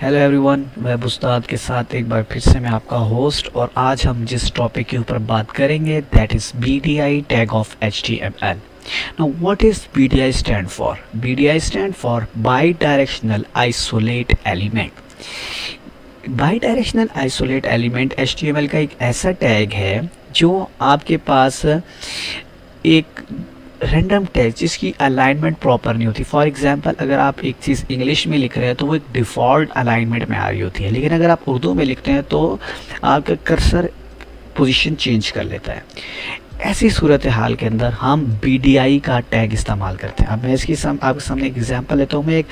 Hello everyone, मैं उस्ताद के साथ एक बार फिर से मैं आपका होस्ट। और आज हम जिस टॉपिक के ऊपर बात करेंगे that is BDI tag of HTML। Now what is BDI stand for? BDI stand for Bidirectional Isolate Element। Bidirectional Isolate Element HTML का एक ऐसा टैग है जो आपके पास एक रैंडम टेक्स्ट जिसकी अलाइनमेंट प्रॉपर नहीं होती। फॉर एग्जांपल, अगर आप एक चीज़ इंग्लिश में लिख रहे हैं तो वो एक डिफ़ॉल्ट अलाइनमेंट में आ रही होती है, लेकिन अगर आप उर्दू में लिखते हैं तो आपका कर्सर पोजीशन चेंज कर लेता है। ऐसी सूरत हाल के अंदर हम BDI का टैग इस्तेमाल करते हैं। अब मैं इसकी आपके सामने एक एग्जांपल लेता हूँ। मैं एक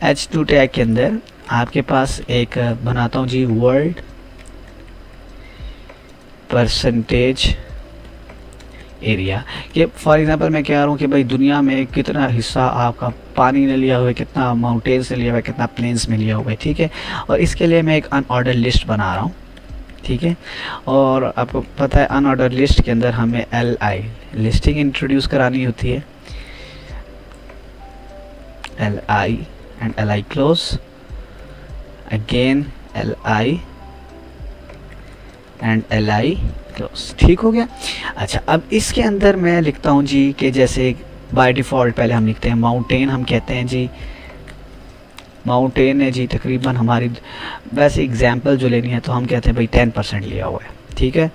H2 टैग के अंदर आपके पास एक बनाता हूँ जी, वर्ल्ड परसेंटेज एरिया कि फॉर एग्जांपल मैं कह रहा हूँ कि भाई दुनिया में कितना हिस्सा आपका पानी ने लिया हुआ है, कितना माउंटेन से लिया हुआ है, कितना प्लेन्स में लिया हुआ है, ठीक है। और इसके लिए मैं एक अनऑर्डर लिस्ट बना रहा हूँ, ठीक है। और आपको पता है अनऑर्डर लिस्ट के अंदर हमें LI लिस्टिंग इंट्रोड्यूस करानी होती है, LI and LI close, again LI and LI close, ठीक हो गया। अच्छा, अब इसके अंदर मैं लिखता हूँ जी कि जैसे बाय डिफ़ॉल्ट पहले हम लिखते हैं माउंटेन, हम कहते हैं जी माउंटेन है जी तकरीबन हमारी, वैसे एग्जांपल जो लेनी है तो हम कहते हैं भाई 10% लिया हुआ है, ठीक है।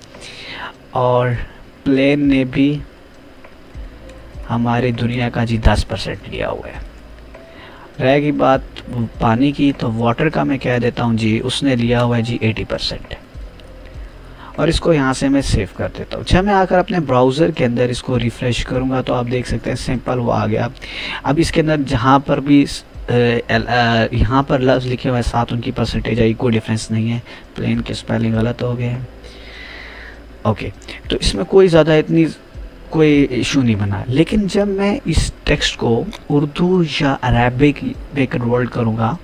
और प्लेन ने भी हमारी दुनिया का जी 10% लिया हुआ है। रहेगी बात पानी की, तो वाटर का मैं कह देता हूँ जी उसने लिया हुआ है जी 80%। और इसको यहाँ से मैं सेव कर देता हूँ। जब मैं आकर अपने ब्राउज़र के अंदर इसको रिफ़्रेश करूँगा तो आप देख सकते हैं सिंपल वो आ गया। अब इसके अंदर जहाँ पर भी यहाँ पर लफ्ज़ लिखे हुए हैं साथ उनकी परसेंटेज आई, कोई डिफरेंस नहीं है। प्लेन के स्पेलिंग गलत हो गए हैं, ओके। तो इसमें कोई ज़्यादा इतनी कोई इशू नहीं बना। लेकिन जब मैं इस टेक्स्ट को उर्दू या अरबिक में कन्वर्ट करूँगा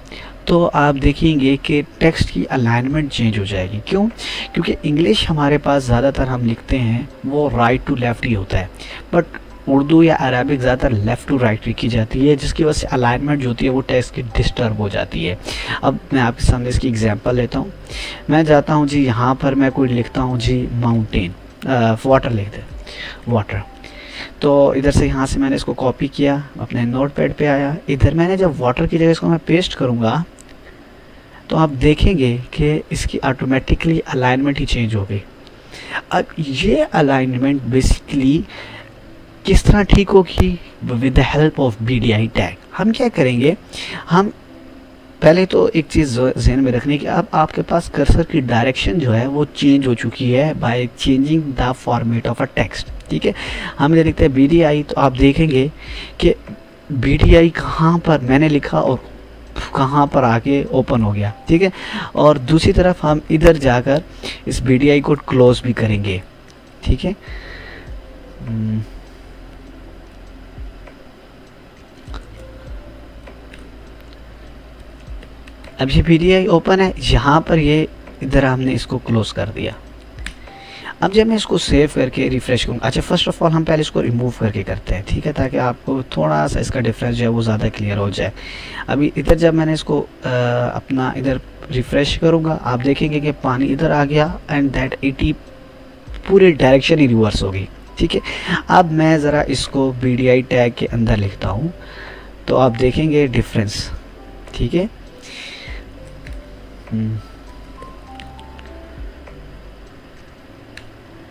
तो आप देखेंगे कि टेक्स्ट की अलाइनमेंट चेंज हो जाएगी। क्यों? क्योंकि इंग्लिश हमारे पास ज़्यादातर हम लिखते हैं वो राइट टू लेफ़्ट ही होता है, बट उर्दू या अरबिक ज़्यादातर लेफ़्ट टू राइट लिखी जाती है, जिसकी वजह से अलाइनमेंट जो होती है वो टेक्स्ट की डिस्टर्ब हो जाती है। अब मैं आपके सामने इसकी एग्जांपल लेता हूँ। मैं जाता हूँ जी, यहाँ पर मैं कोई लिखता हूँ जी माउंटेन, वाटर लिख दे, वाटर। तो इधर से यहाँ से मैंने इसको कॉपी किया, अपने नोटपैड पे आया। इधर मैंने जब वाटर की जगह इसको मैं पेस्ट करूँगा तो आप देखेंगे कि इसकी ऑटोमेटिकली अलाइनमेंट ही चेंज हो गई। अब ये अलाइनमेंट बेसिकली किस तरह ठीक होगी? With the help of BDI tag. हम क्या करेंगे, हम पहले तो एक चीज़ ज़हन में रखने की, अब आपके पास कर्सर की डायरेक्शन जो है वो चेंज हो चुकी है by changing the format of a text, ठीक है। हम ये लिखते हैं BDI, तो आप देखेंगे कि BDI कहाँ पर मैंने लिखा और कहाँ पर आके ओपन हो गया, ठीक है। और दूसरी तरफ हम इधर जाकर इस BDI को क्लोज भी करेंगे, ठीक है। अब ये BDI ओपन है, यहाँ पर ये इधर हमने इसको क्लोज कर दिया। अब जब मैं इसको सेव करके रिफ़्रेश करूँगा, अच्छा फर्स्ट ऑफ ऑल हम पहले इसको रिमूव करके करते हैं, ठीक है, ताकि आपको थोड़ा सा इसका डिफरेंस जो है वो ज़्यादा क्लियर हो जाए। अभी इधर जब मैंने इसको अपना इधर रिफ़्रेश करूँगा, आप देखेंगे कि पानी इधर आ गया एंड दैट 80 पूरी डायरेक्शन ही रिवर्स हो गई, ठीक है। अब मैं ज़रा इसको BDI टैग के अंदर लिखता हूँ तो आप देखेंगे डिफरेंस, ठीक है।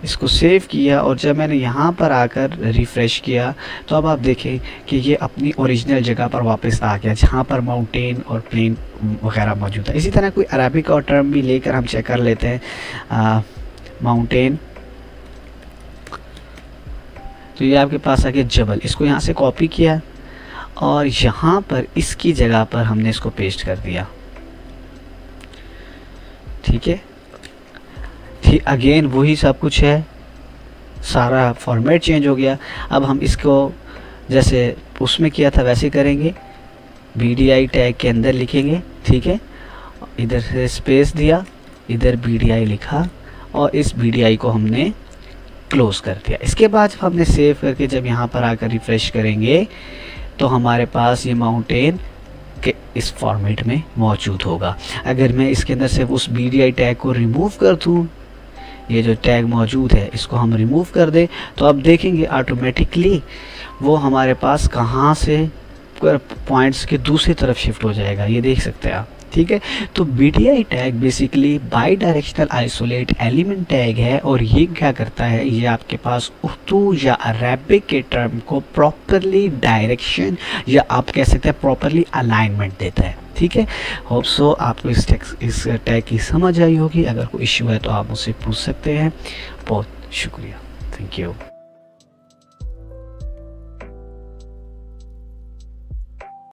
इसको सेव किया और जब मैंने यहाँ पर आकर रिफ़्रेश किया तो अब आप देखें कि ये अपनी ओरिजिनल जगह पर वापस आ गया, जहाँ पर माउंटेन और प्लेन वगैरह मौजूद है। इसी तरह कोई अरबिक और टर्म भी लेकर हम चेक कर लेते हैं। माउंटेन, तो ये आपके पास आ गया जबल। इसको यहाँ से कॉपी किया और यहाँ पर इसकी जगह पर हमने इसको पेस्ट कर दिया, ठीक है। ठीक अगेन वही सब कुछ है, सारा फॉर्मेट चेंज हो गया। अब हम इसको जैसे उसमें किया था वैसे करेंगे, BDI टैग के अंदर लिखेंगे, ठीक है। इधर से स्पेस दिया, इधर BDI लिखा और इस BDI को हमने क्लोज कर दिया। इसके बाद हमने सेव करके जब यहाँ पर आकर रिफ़्रेश करेंगे तो हमारे पास ये माउंटेन कि इस फॉर्मेट में मौजूद होगा। अगर मैं इसके अंदर से उस BDI टैग को रिमूव कर दूँ, ये जो टैग मौजूद है इसको हम रिमूव कर दें, तो अब देखेंगे ऑटोमेटिकली वो हमारे पास कहाँ से पॉइंट्स के दूसरी तरफ शिफ्ट हो जाएगा, ये देख सकते हैं आप। ठीक है, तो BDI tag basically by directional isolate element tag है, और ये क्या करता है, ये आपके पास उर्दू या अरेबिक के टर्म को प्रॉपरली डायरेक्शन या आप कह सकते हैं प्रॉपरली अलाइनमेंट देता है। ठीक है, होप सो आपको इस टैग की समझ आई होगी। अगर कोई इश्यू है तो आप मुझसे पूछ सकते हैं। बहुत शुक्रिया, थैंक यू।